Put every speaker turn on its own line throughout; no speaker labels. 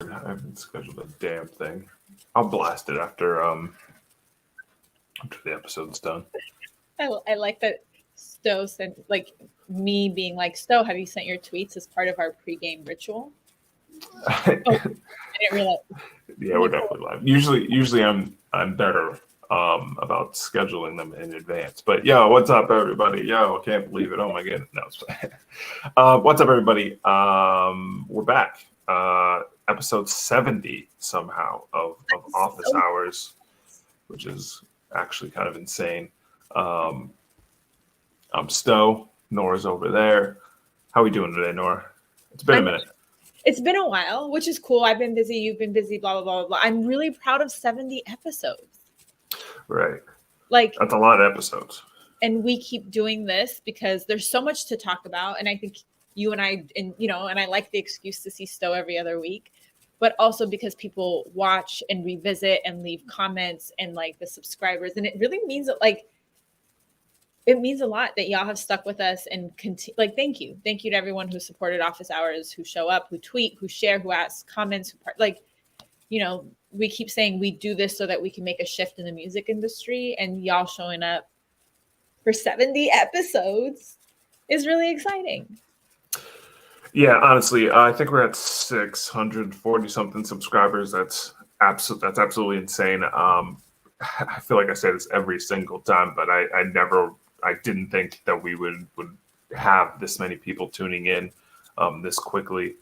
I haven't scheduled a damn thing. I'll blast it after the episode's done.
I like that Sto sent like me being like, Sto, have you sent your tweets as part of our pregame ritual? Oh, I didn't realize.
Yeah, we're definitely live. Usually I'm better about scheduling them in advance. But yo, what's up, everybody? Yo, I can't believe it. Oh my goodness, no. What's up, everybody? We're back. Episode 70 somehow of Office Hours, which is actually kind of insane. I'm Sto. Nora's over there. How are we doing today, Nora? It's been a minute.
It's been a while, which is cool. I've been busy. You've been busy, blah, blah, blah, blah. I'm really proud of 70 episodes.
Right.
Like,
that's a lot of episodes.
And we keep doing this because there's so much to talk about. And I think you and I, and I like the excuse to see Sto every other week, but also because people watch and revisit and leave comments and like the subscribers. And it really means that it means a lot that y'all have stuck with us and thank you to everyone who supported Office Hours, who show up, who tweet, who share, who ask comments, we keep saying we do this so that we can make a shift in the music industry, and y'all showing up for 70 episodes is really exciting.
Yeah, honestly, I think we're at 640 something subscribers. That's absolutely insane. I feel like I say this every single time, but I didn't think that we would have this many people tuning in this quickly.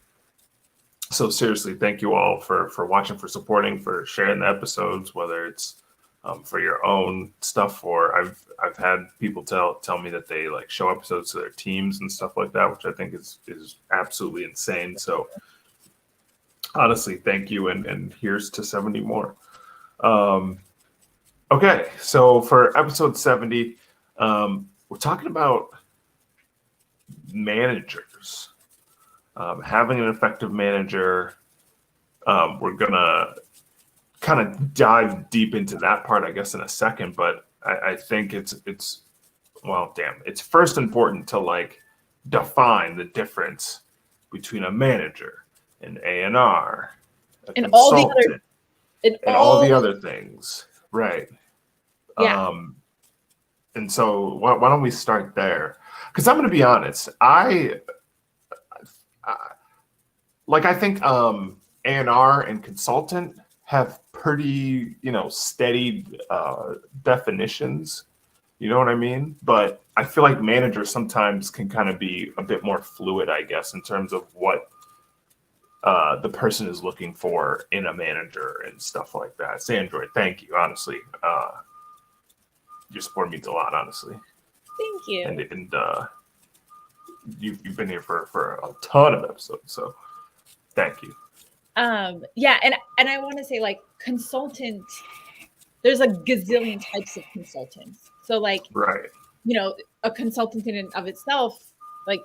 So seriously, thank you all for watching, for supporting, for sharing the episodes, whether it's for your own stuff, or I've had people tell me that they like show episodes to their teams and stuff like that, which I think is absolutely insane. So honestly, thank you, and here's to 70 more. Okay, so for episode 70, we're talking about managers. Having an effective manager. We're gonna kind of dive deep into that part, I guess, in a second. But I think it's first important to like define the difference between a manager, an A&R,
and all the
other things, right?
Yeah.
And so why don't we start there? Because I'm going to be honest, I think A&R and consultant have pretty, steady definitions. You know what I mean? But I feel like managers sometimes can kind of be a bit more fluid, I guess, in terms of what the person is looking for in a manager and stuff like that. Sandroid, thank you. Honestly, your support means a lot, honestly.
Thank you.
And you've been here for a ton of episodes, so thank you.
Yeah, and I want to say, like, consultant, there's a gazillion types of consultants. So like,
right,
a consultant in and of itself, like,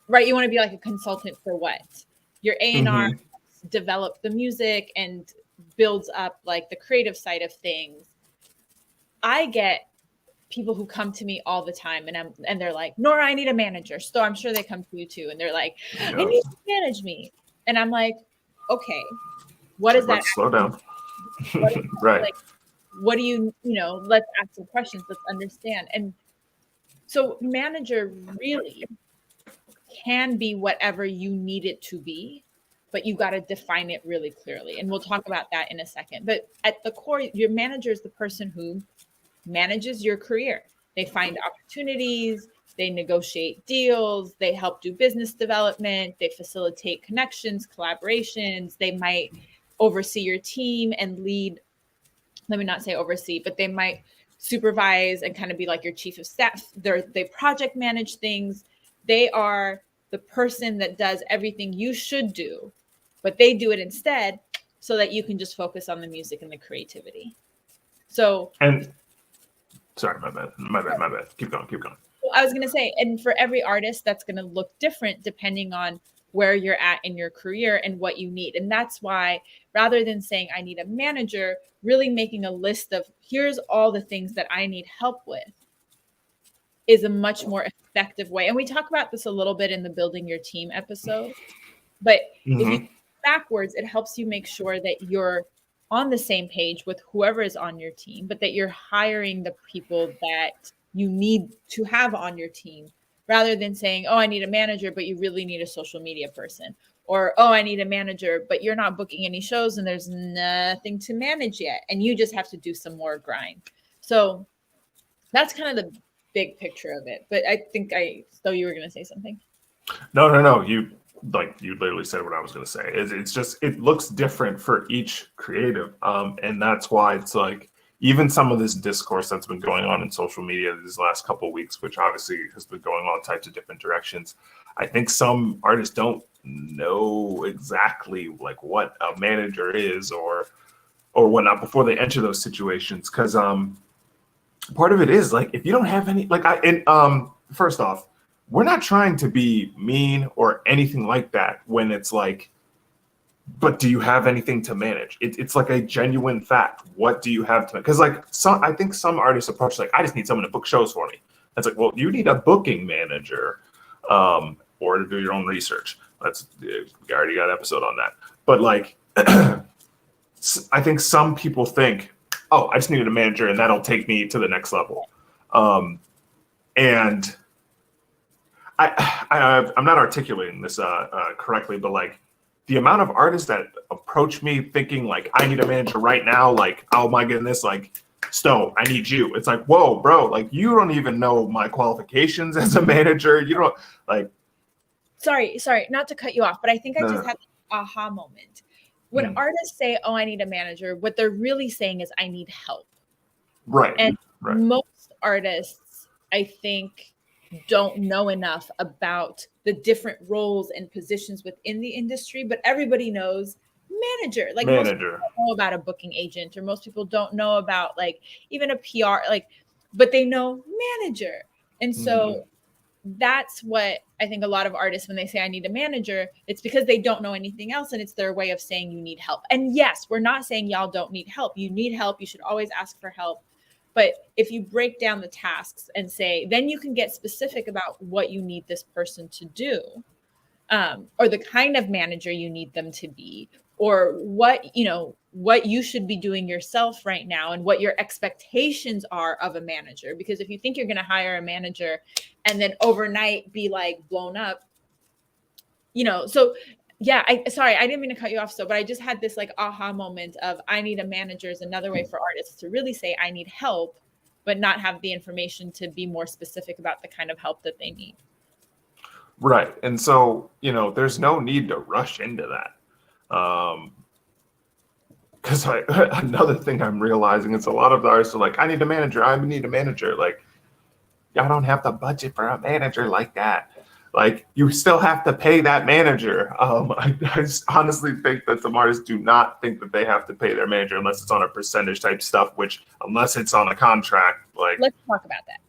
right, you want to be like a consultant for what? Your A&R develop the music and builds up like the creative side of things. I get people who come to me all the time and they're like, Nora, I need a manager. So I'm sure they come to you too. And they're like, I need you to manage me. And I'm like, okay, what is that?
Slow down. Right.
Like, what do you let's ask some questions. Let's understand. And so manager really can be whatever you need it to be, but you got to define it really clearly. And we'll talk about that in a second. But at the core, your manager is the person who manages your career. They find opportunities, they negotiate deals, they help do business development, they facilitate connections, collaborations, they might oversee your team and lead. Let me not say oversee, but they might supervise and kind of be like your chief of staff. They project manage things. They are the person that does everything you should do, but they do it instead so that you can just focus on the music and the creativity. So,
and sorry, my bad. Keep going.
Well, I was going to say, and for every artist, that's going to look different depending on where you're at in your career and what you need. And that's why, rather than saying I need a manager, really making a list of here's all the things that I need help with is a much more effective way. And we talk about this a little bit in the Building Your Team episode. But if you backwards, it helps you make sure that you're on the same page with whoever is on your team, but that you're hiring the people that you need to have on your team, rather than saying, oh, I need a manager, but you really need a social media person. Or, oh, I need a manager, but you're not booking any shows and there's nothing to manage yet. And you just have to do some more grind. So that's kind of the big picture of it. But I think Sto, you were going to say something.
No. You literally said what I was going to say. It's just, it looks different for each creative. And that's why it's like, even some of this discourse that's been going on in social media these last couple of weeks, which obviously has been going all types of different directions. I think some artists don't know exactly like what a manager is or whatnot before they enter those situations. Cause part of it is like, if you don't have any, like first off, we're not trying to be mean or anything like that when it's like, but do you have anything to manage? It's like a genuine fact. What do you have to? Because like I think some artists approach like, I just need someone to book shows for me. It's like, well, you need a booking manager, or to do your own research. We already got an episode on that. But like, I think some people think, oh, I just needed a manager and that'll take me to the next level. And I'm not articulating this correctly, but like, the amount of artists that approach me thinking like, I need a manager right now, like, oh my goodness, like, Sto, I need you. It's like, whoa, bro, like, you don't even know my qualifications as a manager. You don't like.
Sorry, not to cut you off, but I think I just had an aha moment. When artists say, oh, I need a manager, what they're really saying is, I need help.
Right.
And most artists, I think, don't know enough about the different roles and positions within the industry, but everybody knows manager. Like most people don't know about a booking agent, or most people don't know about like even a PR, like, but they know manager. And so that's what I think a lot of artists, when they say I need a manager, it's because they don't know anything else. And it's their way of saying you need help. And yes, we're not saying y'all don't need help. You need help. You should always ask for help. But if you break down the tasks and say, then you can get specific about what you need this person to do, or the kind of manager you need them to be, or what you should be doing yourself right now, and what your expectations are of a manager. Because if you think you're going to hire a manager and then overnight be like blown up, so yeah, sorry, I didn't mean to cut you off. But I just had this like aha moment of, I need a manager is another way for artists to really say I need help, but not have the information to be more specific about the kind of help that they need.
Right. And so, there's no need to rush into that. Because another thing I'm realizing is a lot of the artists are like, I need a manager. Like, y'all don't have the budget for a manager like that. Like, you still have to pay that manager. I honestly think that some artists do not think that they have to pay their manager unless it's on a percentage type stuff, which unless it's on a contract, like.
Let's talk about that.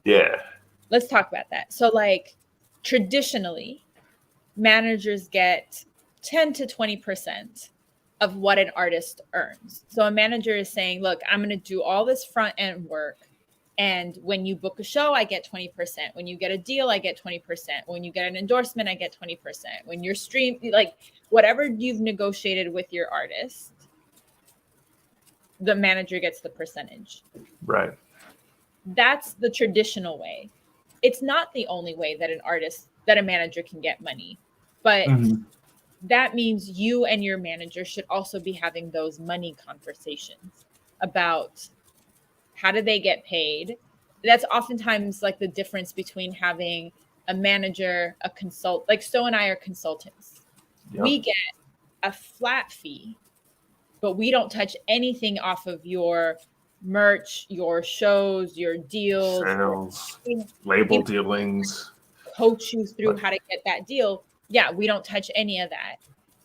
Yeah.
Let's talk about that. So like traditionally, managers get 10 to 20% of what an artist earns. So a manager is saying, look, I'm going to do all this front end work. And when you book a show, I get 20%. When you get a deal, I get 20%. When you get an endorsement, I get 20%. When you're like whatever you've negotiated with your artist, the manager gets the percentage.
Right.
That's the traditional way. It's not the only way that a manager can get money, but that means you and your manager should also be having those money conversations about how do they get paid. That's oftentimes like the difference between having a manager, a consult, like Sto and I are consultants. Yep. We get a flat fee, but we don't touch anything off of your merch, your shows, your deals,
sales, label dealings,
coach you through how to get that deal. Yeah, we don't touch any of that,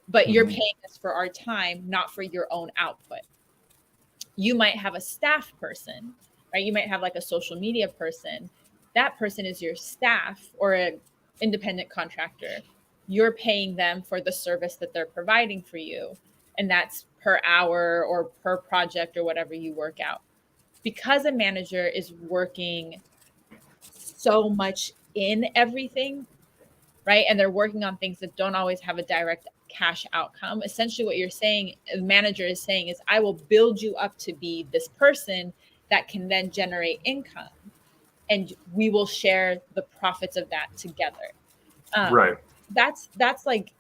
but you're paying us for our time, not for your own output. You might have a staff person, right? You might have like a social media person. That person is your staff or an independent contractor. You're paying them for the service that they're providing for you. And that's per hour or per project or whatever you work out. Because a manager is working so much in everything, right? And they're working on things that don't always have a direct cash outcome. Essentially what you're saying, the manager is saying, is I will build you up to be this person that can then generate income, and we will share the profits of that together.
Right.
That's like,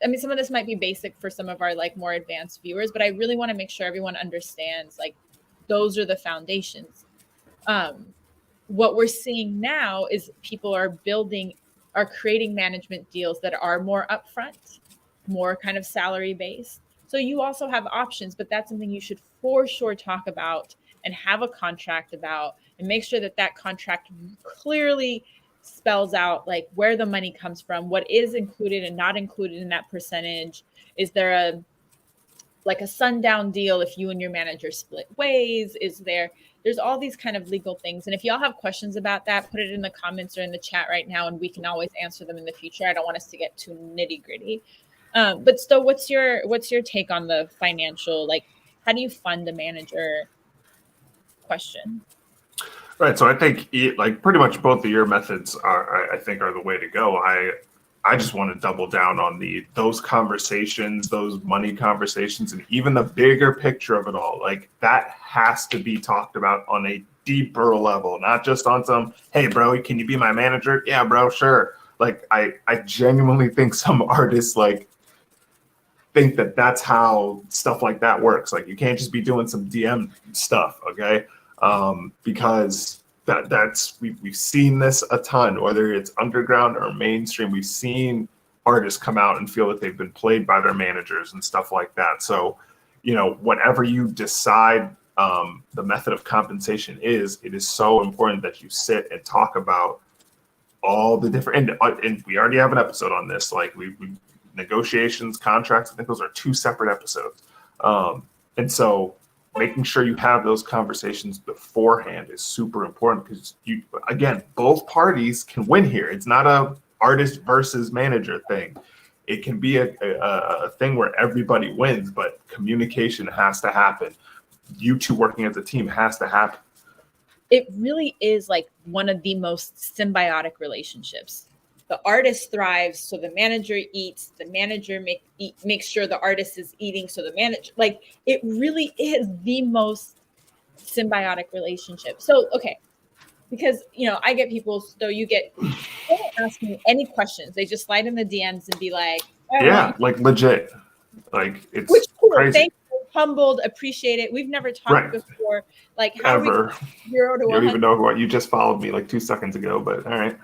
I mean, some of this might be basic for some of our like more advanced viewers, but I really want to make sure everyone understands like those are the foundations. What we're seeing now is people are creating management deals that are more upfront, more kind of salary based. So you also have options, but that's something you should for sure talk about and have a contract about, and make sure that that contract clearly spells out like where the money comes from, what is included and not included in that percentage. Is there a sundown deal if you and your manager split ways? There's all these kind of legal things. And if y'all have questions about that, put it in the comments or in the chat right now, and we can always answer them in the future. I don't want us to get too nitty gritty. But Sto, what's your take on the financial, like how do you fund a manager question?
Right. So I think like pretty much both of your methods I think are the way to go. I just want to double down on those conversations, those money conversations, and even the bigger picture of it all. Like that has to be talked about on a deeper level, not just on some, hey bro, can you be my manager? Yeah, bro, sure. Like I genuinely think some artists like think that that's how stuff like that works. Like you can't just be doing some DM stuff, okay? Because we've seen this a ton, whether it's underground or mainstream. We've seen artists come out and feel that they've been played by their managers and stuff like that. So, whatever you decide the method of compensation is, it is so important that you sit and talk about all the different, and we already have an episode on this. Like we negotiations, contracts, I think those are 2 separate episodes. And so making sure you have those conversations beforehand is super important, because again, both parties can win here. It's not a artist versus manager thing. It can be a thing where everybody wins, but communication has to happen. You two working as a team has to happen.
It really is like one of the most symbiotic relationships. The artist thrives, so the manager eats. The manager makes sure the artist is eating, so the manager, like, it really is the most symbiotic relationship. So, okay, because I get people, so they don't ask me any questions. They just slide in the DMs and be like,
yeah, like legit, like it's
which cool.
crazy.
Thank you, humbled, appreciate it. We've never talked before. Like, how
ever.
do we 0 to 100?
You don't even know what you just followed me like 2 seconds ago, but all right.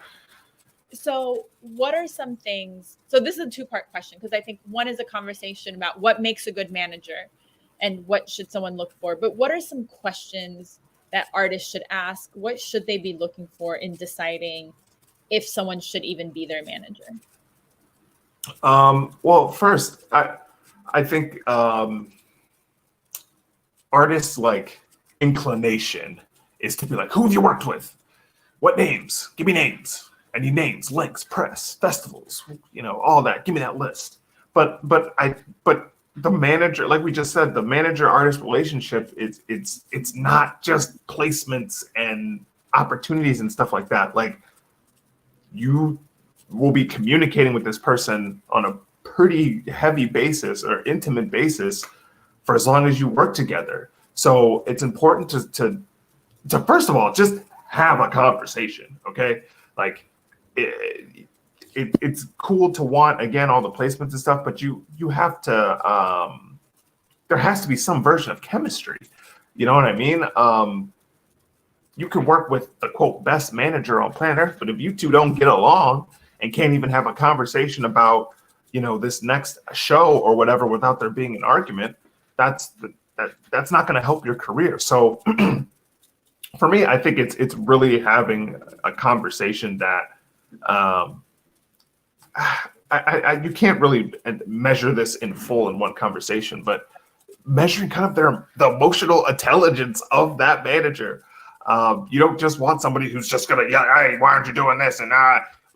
So what are some things? So this is a 2-part question, because I think one is a conversation about what makes a good manager and what should someone look for. But what are some questions that artists should ask? What should they be looking for in deciding if someone should even be their manager?
Well, first, I think artists' like inclination is to be like, who have you worked with? What names? Give me names. I need names, links, press, festivals, all that. Give me that list. But the manager, like we just said, the manager-artist relationship it's not just placements and opportunities and stuff like that. Like, you will be communicating with this person on a pretty heavy basis or intimate basis for as long as you work together. So it's important to first of all just have a conversation, okay? Like, it's cool to want, again, all the placements and stuff, but you have to there has to be some version of chemistry. You know what I mean? You can work with the quote best manager on planet Earth, but if you two don't get along and can't even have a conversation about this next show or whatever without there being an argument, that's not going to help your career. So for me, I think it's really having a conversation that you can't really measure this in full in one conversation, but measuring kind of the emotional intelligence of that manager. You don't just want somebody who's just gonna, hey, why aren't you doing this? And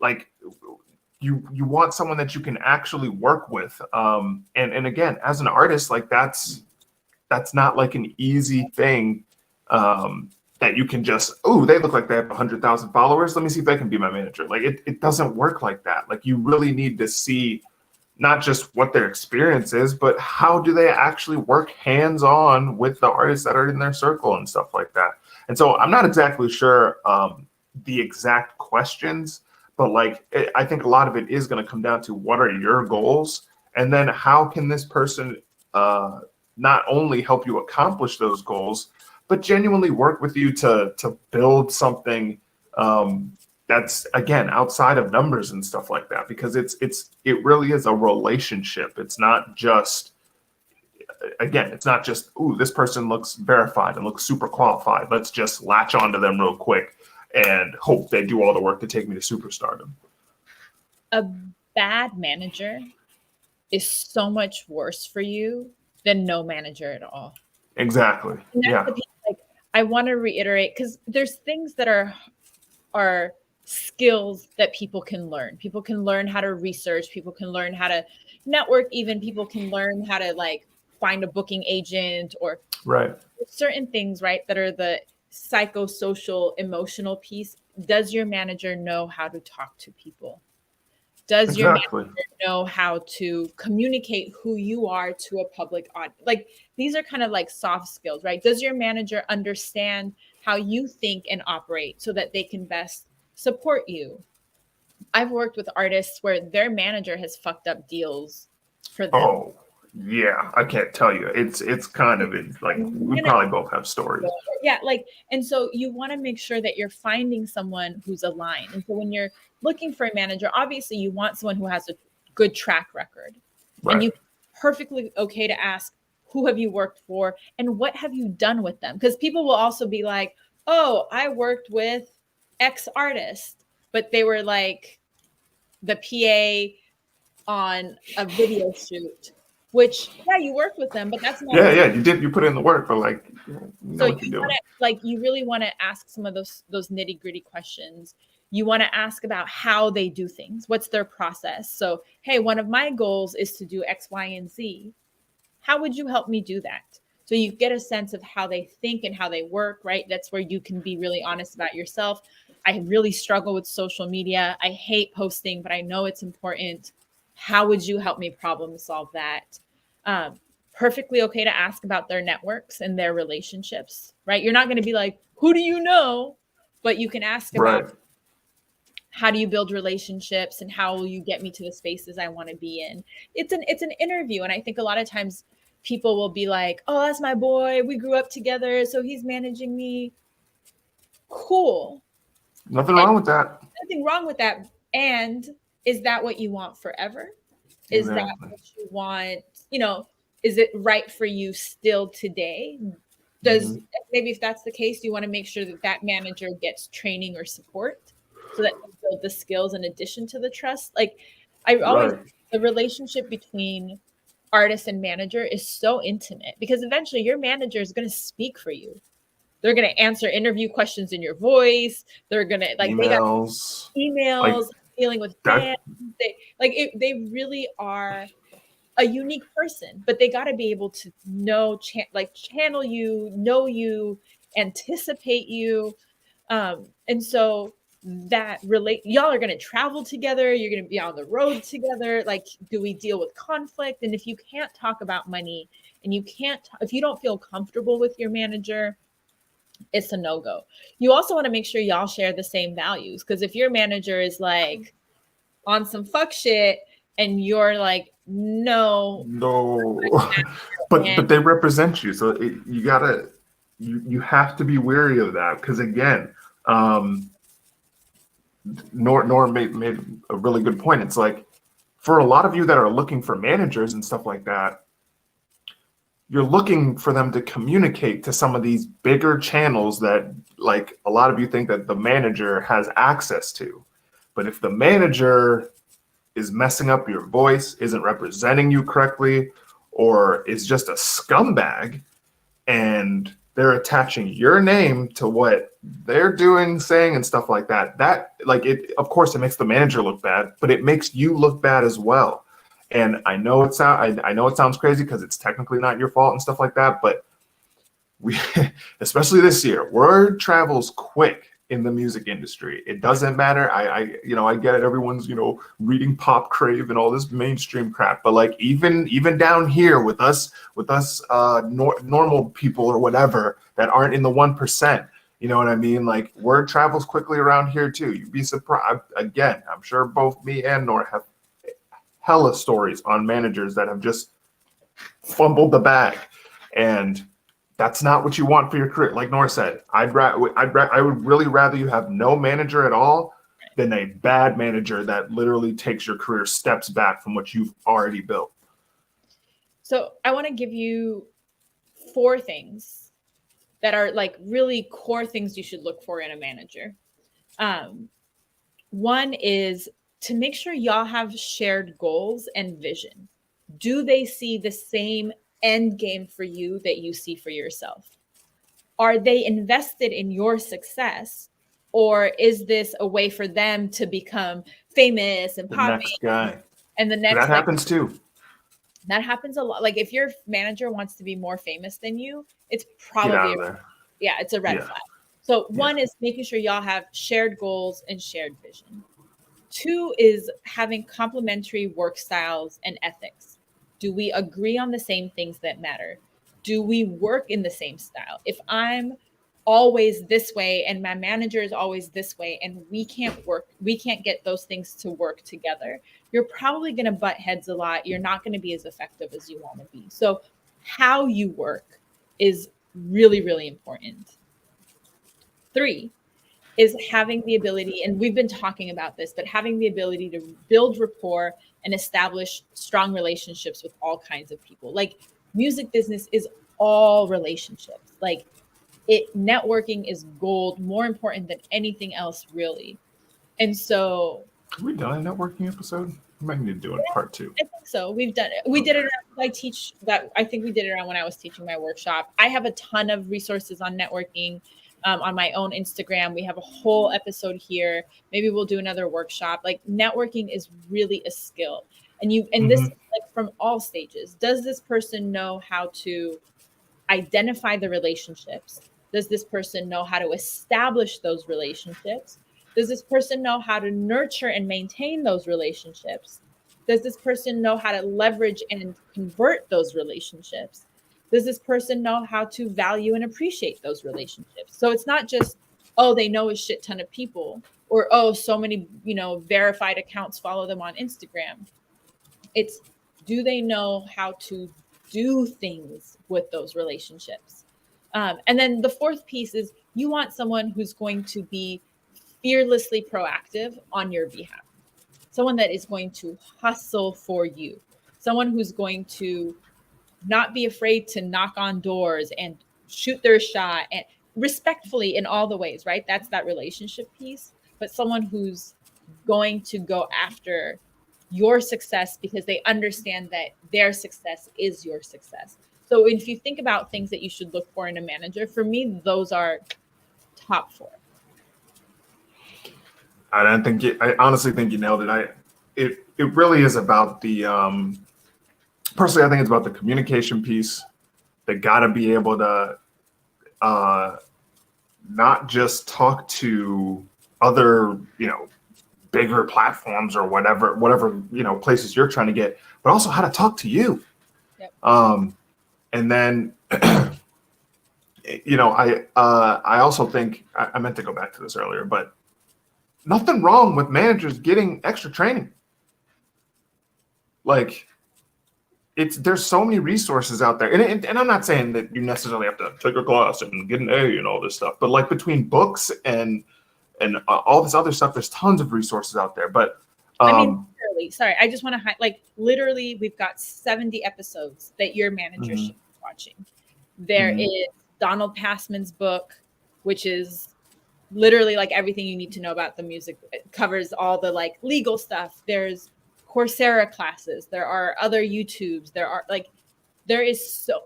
like, you want someone that you can actually work with. And again, as an artist, like that's not like an easy thing. That you can just, they look like they have 100,000 followers. Let me see if they can be my manager. Like it doesn't work like that. Like you really need to see not just what their experience is, but how do they actually work hands-on with the artists that are in their circle and stuff like that. And so I'm not exactly sure the exact questions, but like I think a lot of it is going to come down to what are your goals, and then how can this person not only help you accomplish those goals, but genuinely work with you to build something that's, again, outside of numbers and stuff like that, because it really is a relationship. It's not just, again, it's not just, ooh, this person looks verified and looks super qualified, let's just latch onto them real quick and hope they do all the work to take me to superstardom.
A bad manager is so much worse for you than no manager at all.
Exactly. Yeah.
Like, I want to reiterate, because there's things that are skills that people can learn. People can learn how to research. People can learn how to network. Even people can learn how to like find a booking agent, or
right.
certain things, right, that are the psychosocial, emotional piece. Does your manager know how to talk to people? Does your manager know how to communicate who you are to a public audience? Like, these are kind of like soft skills, right? Does your manager understand how you think and operate so that they can best support you? I've worked with artists where their manager has fucked up deals for them.
Oh, yeah. I can't tell you. It's kind of like, we probably both have stories.
Yeah, like, and so you want to make sure that you're finding someone who's aligned. And so when you're looking for a manager, obviously you want someone who has a good track record. Right. And you perfectly okay to ask, who have you worked for and what have you done with them? Because people will also be like, oh, I worked with X artist, but they were like the PA on a video shoot. Which, yeah, you work with them, but that's not.
Yeah, you put in the work, but like, you know what you're doing.
Like, you really want to ask some of those nitty gritty questions. You want to ask about how they do things. What's their process? So, hey, one of my goals is to do X, Y, and Z. How would you help me do that? So you get a sense of how they think and how they work, right? That's where you can be really honest about yourself. I really struggle with social media. I hate posting, but I know it's important. How would you help me problem solve that? Perfectly okay to ask about their networks and their relationships, right? You're not going to be like, who do you know? But you can ask about how do you build relationships and how will you get me to the spaces I want to be in? It's an interview. And I think a lot of times people will be like, oh, that's my boy. We grew up together, so he's managing me. Cool.
Nothing wrong with that.
Nothing wrong with that. And is that what you want forever? Is that what you want? You know, is it right for you still today? Does maybe if that's the case, you want to make sure that that manager gets training or support so that they build the skills in addition to the trust. Like, I always, the relationship between artist and manager is so intimate because eventually your manager is going to speak for you. They're going to answer interview questions in your voice. They're going to
emails,
they got emails, like, dealing with fans. They really are a unique person, but they got to be able to know, channel you, know you, anticipate you. And so that y'all are going to travel together. You're going to be on the road together. Like, do we deal with conflict? And if you can't talk about money and if you don't feel comfortable with your manager, it's a no-go. You also want to make sure y'all share the same values. Because if your manager is like on some fuck shit and you're like, no,
but they represent you, so you have to be wary of that, because again, Nora made a really good point. It's like, for a lot of you that are looking for managers and stuff like that, you're looking for them to communicate to some of these bigger channels that, like, a lot of you think that the manager has access to. But if the manager is messing up your voice, isn't representing you correctly, or is just a scumbag, and they're attaching your name to what they're doing, saying, and stuff like that, of course, it makes the manager look bad, but it makes you look bad as well. And I know it sounds crazy because it's technically not your fault and stuff like that, but we, especially this year, word travels quick. in the music industry. It doesn't matter. I get it. Everyone's, reading Pop Crave and all this mainstream crap, but like even down here with us normal people or whatever that aren't in the 1%, you know what I mean? Like, word travels quickly around here too. You'd be surprised. Again, I'm sure both me and Nora have hella stories on managers that have just fumbled the bag, and that's not what you want for your career. Like Nora said, I would really rather you have no manager at all than a bad manager that literally takes your career steps back from what you've already built.
So I want to give you 4 things that are like really core things you should look for in a manager. One is to make sure y'all have shared goals and vision. Do they see the same end game for you that you see for yourself? Are they invested in your success, or is this a way for them to become famous and popular?
Next guy.
And the next
that happens too.
That happens a lot. Like if your manager wants to be more famous than you, it's
Get out
probably
of there.
it's a red flag. So one is making sure y'all have shared goals and shared vision. 2 is having complementary work styles and ethics. Do we agree on the same things that matter? Do we work in the same style? If I'm always this way and my manager is always this way and we can't get those things to work together, you're probably going to butt heads a lot. You're not going to be as effective as you want to be. So how you work is really, really important. 3 is having the ability, and we've been talking about this, but having the ability to build rapport and establish strong relationships with all kinds of people. Like music business is all relationships. Like networking is gold, more important than anything else, really. And so,
are we done a networking episode? We might need to do it part 2.
I think so. We've done it. We did it. I teach that. I think we did it around when I was teaching my workshop. I have a ton of resources on networking. On my own Instagram, we have a whole episode here. Maybe we'll do another workshop. Like networking is really a skill, and this is like from all stages. Does this person know how to identify the relationships? Does this person know how to establish those relationships? Does this person know how to nurture and maintain those relationships? Does this person know how to leverage and convert those relationships? Does this person know how to value and appreciate those relationships? So it's not just, oh, they know a shit ton of people, or, oh, so many, verified accounts follow them on Instagram. It's, do they know how to do things with those relationships? And then the 4th piece is you want someone who's going to be fearlessly proactive on your behalf. Someone that is going to hustle for you. Someone who's going to not be afraid to knock on doors and shoot their shot, and respectfully in all the ways, right? That's that relationship piece. But someone who's going to go after your success because they understand that their success is your success. So if you think about things that you should look for in a manager, for me, those are top 4.
I honestly think you nailed it. It really is about the personally, I think it's about the communication piece. They got to be able to not just talk to other, bigger platforms or whatever, places you're trying to get, but also how to talk to you.
Yep.
And then, I also think I meant to go back to this earlier, but nothing wrong with managers getting extra training. Like, there's so many resources out there, and I'm not saying that you necessarily have to take a class and get an A and all this stuff, but like between books and all this other stuff, there's tons of resources out there. But
literally, sorry, I just want to literally, we've got 70 episodes that your manager should be watching. There is Donald Passman's book, which is literally like everything you need to know about the music. It covers all the like legal stuff. There's Coursera classes. There are other YouTubes. There is so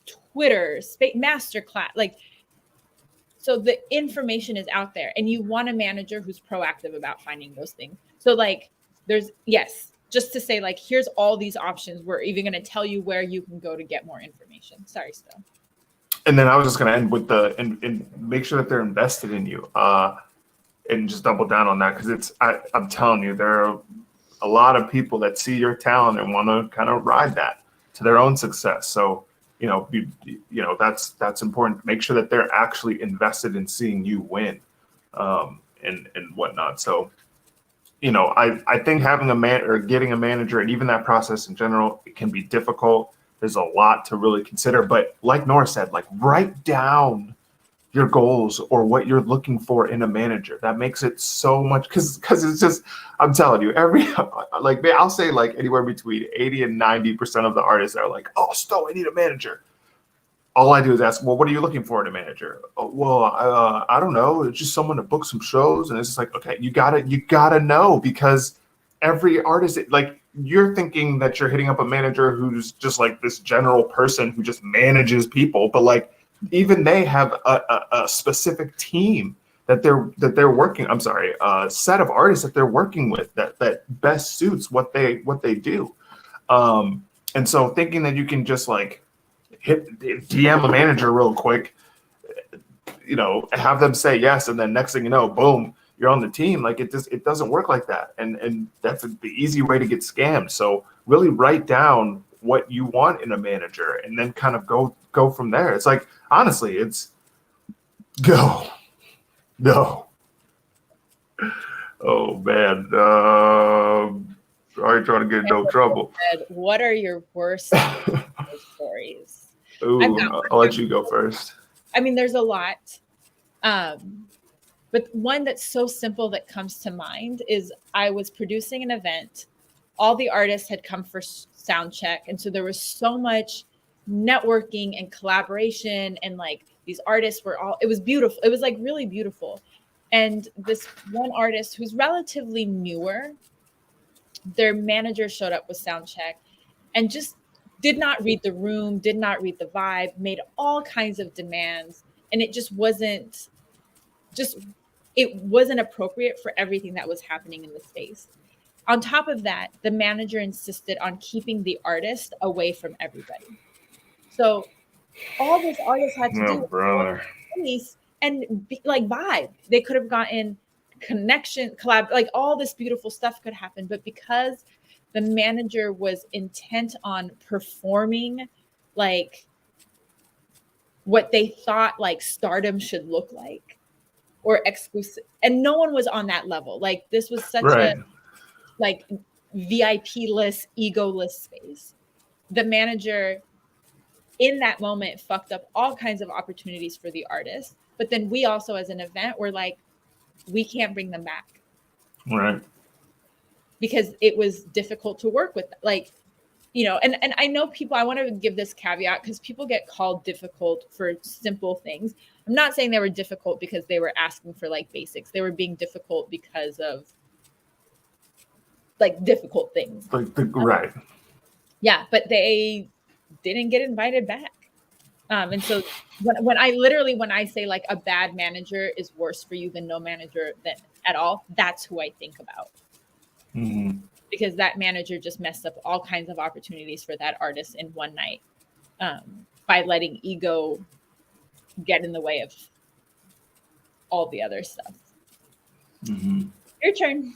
Twitter, masterclass. So the information is out there, and you want a manager who's proactive about finding those things. So just to say here's all these options. We're even going to tell you where you can go to get more information. Sorry, Sto.
And then I was just going to end with and make sure that they're invested in you, and just double down on that. Cause I'm telling you, there are a lot of people that see your talent and want to kind of ride that to their own success. So, that's important. Make sure that they're actually invested in seeing you win, and whatnot. So, I think having getting a manager, and even that process in general, it can be difficult. There's a lot to really consider, but like Nora said, like, write down your goals or what you're looking for in a manager. That makes it so much, because it's just, I'm telling you, I'll say like anywhere between 80 and 90% of the artists are like, oh, Sto, I need a manager. All I do is ask, well, what are you looking for in a manager? Oh, well, I don't know. It's just someone to book some shows. And it's just like, okay, you gotta know, because every artist, like, you're thinking that you're hitting up a manager who's just like this general person who just manages people, but like, even they have a specific team that they're working. I'm sorry, a set of artists that they're working with that best suits what they do. And so thinking that you can just like DM a manager real quick, have them say yes, and then next thing you know, boom, you're on the team. Like, it doesn't work like that, and that's the easy way to get scammed. So really write down what you want in a manager, and then kind of go from there. It's like, honestly, it's go. Oh man, are you trying to get in no trouble?
What are your worst stories?
Ooh, I'll let you go first.
I mean, there's a lot. But one that's so simple that comes to mind is I was producing an event. All the artists had come for sound check. And so there was so much networking and collaboration. And like, these artists it was beautiful. It was like really beautiful. And this one artist who's relatively newer, their manager showed up with sound check and just did not read the room, did not read the vibe, made all kinds of demands. And it just wasn't appropriate for everything that was happening in the space. On top of that, the manager insisted on keeping the artist away from everybody. So all this artist had to do was space and vibe. They could have gotten connection, collab, like all this beautiful stuff could happen. But because the manager was intent on performing like what they thought like stardom should look like, or exclusive, and no one was on that level. Like, this was such a like VIP-less, ego-less space. The manager in that moment fucked up all kinds of opportunities for the artist. But then we also, as an event, were like, we can't bring them back.
Right.
Because it was difficult to work with. Like, and I know people, I want to give this caveat because people get called difficult for simple things. I'm not saying they were difficult because they were asking for like basics. They were being difficult because of like difficult things.
Right.
Yeah, but they didn't get invited back. And so when I say like a bad manager is worse for you than no manager than at all, that's who I think about.
Mm-hmm.
Because that manager just messed up all kinds of opportunities for that artist in one night, by letting ego get in the way of all the other stuff.
Mm-hmm.
Your turn.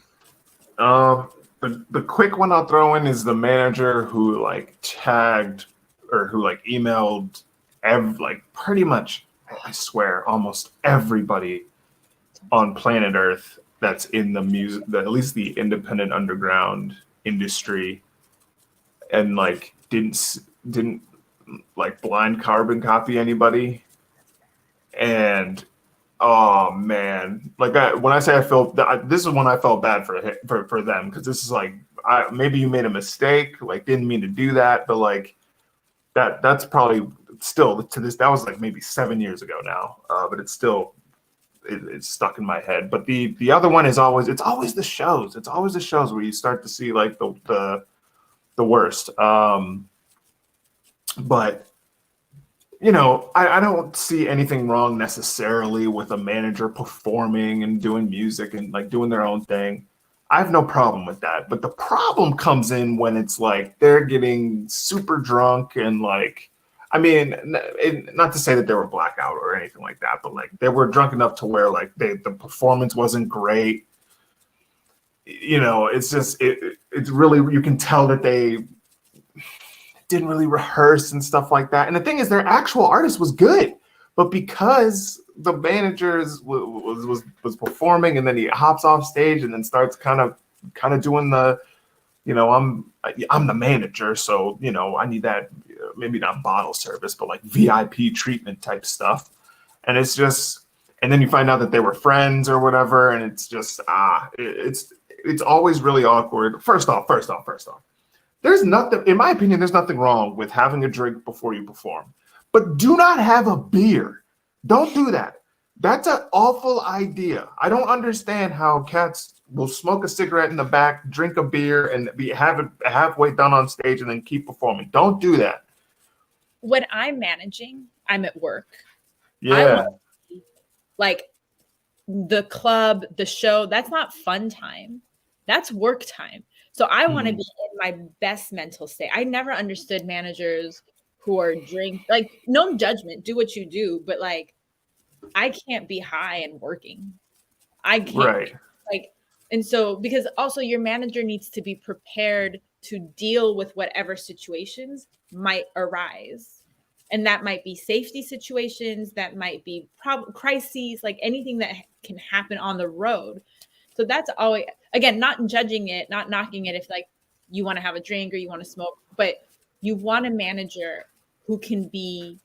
The quick one I'll throw in is the manager who like tagged or who like emailed pretty much, I swear, almost everybody on planet Earth that's in the music, at least the independent underground industry, and like didn't like blind carbon copy anybody. And oh man, like when I say I felt this is when I felt bad for them, because this is like, maybe you made a mistake, like didn't mean to do that, but like that's probably still to this, that was like maybe 7 years ago now, but it's still it's stuck in my head. But the other one is always the shows. It's always the shows where you start to see like the worst. But I don't see anything wrong necessarily with a manager performing and doing music and like doing their own thing. I have no problem with that. But the problem comes in when it's like they're getting super drunk and like I mean, not to say that they were blackout or anything like that, but like they were drunk enough to where like the performance wasn't great. You know, it's just it's really, you can tell that they didn't really rehearse and stuff like that. And the thing is, their actual artist was good, but because the manager was performing, and then he hops off stage and then starts kind of doing the, you know, I'm the manager, so you know I need that, maybe not bottle service, but like VIP treatment type stuff, and it's just, and then you find out that they were friends or whatever, and it's just it's always really awkward. First off, there's nothing, in my opinion, there's nothing wrong with having a drink before you perform, but do not have a beer. Don't do that. That's an awful idea. I don't understand how cats will smoke a cigarette in the back, drink a beer, and have it halfway done on stage and then keep performing. Don't do that.
When I'm managing, I'm at work.
Yeah.
Like the club, the show, that's not fun time. That's work time. So I want to be in my best mental state. I never understood managers who are like, no judgment, do what you do, but like, I can't be high and working. I can't.
Right.
Like, and so, because also your manager needs to be prepared to deal with whatever situations might arise. And that might be safety situations, that might be crises, like anything that can happen on the road. So that's always, again, not judging it, not knocking it if like you want to have a drink or you want to smoke, but you want a manager who can be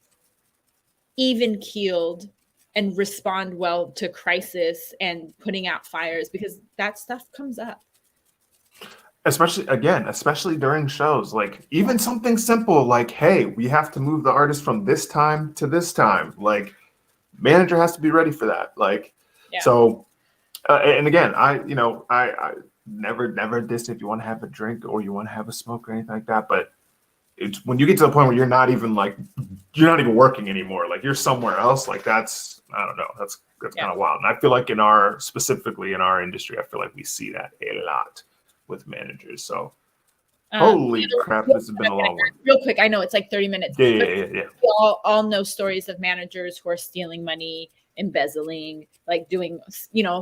even keeled and respond well to crisis and putting out fires, because that stuff comes up.
Especially during shows, like even something simple like, hey, we have to move the artist from this time to this time. Like, manager has to be ready for that. Like, so, and again, I never diss if you want to have a drink or you want to have a smoke or anything like that. But it's when you get to the point where you're not even working anymore, like you're somewhere else, like that's, I don't know, that's kind of wild. And I feel like specifically in our industry, I feel like we see that a lot with managers. So holy crap, this has been a long one.
Real quick, I know it's like 30 minutes.
Yeah.
We all know stories of managers who are stealing money, embezzling, like doing,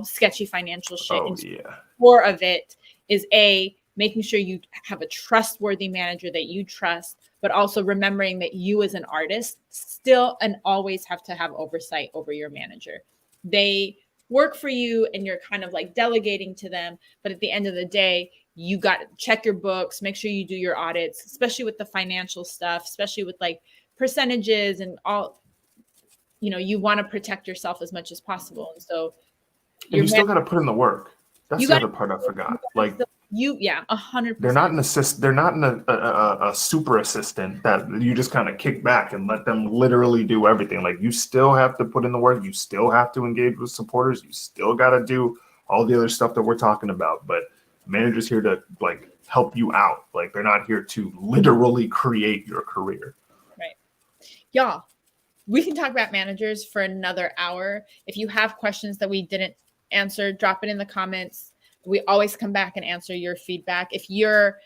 sketchy financial shit.
Oh, yeah.
Core of it is making sure you have a trustworthy manager that you trust, but also remembering that you as an artist still and always have to have oversight over your manager. They work for you and you're kind of like delegating to them. But at the end of the day, you got to check your books, make sure you do your audits, especially with the financial stuff, especially with like percentages and all, you want to protect yourself as much as possible. And so
you still got to put in the work. That's the other part I forgot. Like,
100%.
They're not an assist. They're not a super assistant that you just kind of kick back and let them literally do everything. Like, you still have to put in the work. You still have to engage with supporters. You still got to do all the other stuff that we're talking about. But managers here to like help you out. Like, they're not here to literally create your career.
Right. Y'all, we can talk about managers for another hour. If you have questions that we didn't answer, drop it in the comments. We always come back and answer your feedback. If you're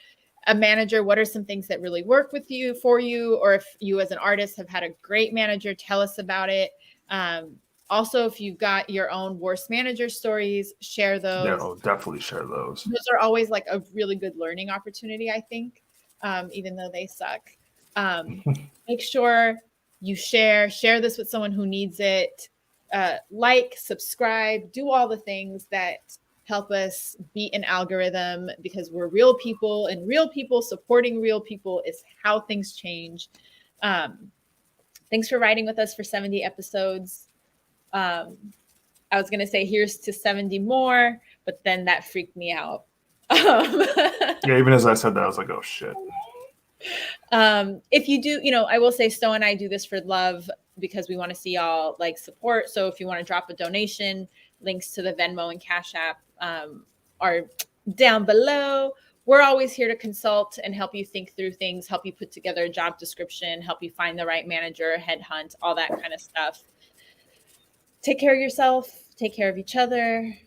a manager, what are some things that really work for you? Or if you as an artist have had a great manager, tell us about it. Also, if you've got your own worst manager stories, share those.
Yeah, I'll definitely share those.
Those are always like a really good learning opportunity, I think, even though they suck. Make sure you share this with someone who needs it. Like, subscribe, do all the things that help us beat an algorithm, because we're real people, and real people supporting real people is how things change. Thanks for riding with us for 70 episodes. I was going to say here's to 70 more, but then that freaked me out.
Yeah, even as I said that, I was like, oh shit.
If you do, I will say Sto and I do this for love, because we want to see y'all like support. So if you want to drop a donation, links to the Venmo and CashApp are down below. We're always here to consult and help you think through things, help you put together a job description, help you find the right manager, headhunt, all that kind of stuff. Take care of yourself, take care of each other.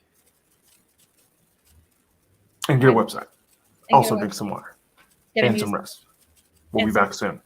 And get a website. Also drink some water. And some rest. We'll be back soon.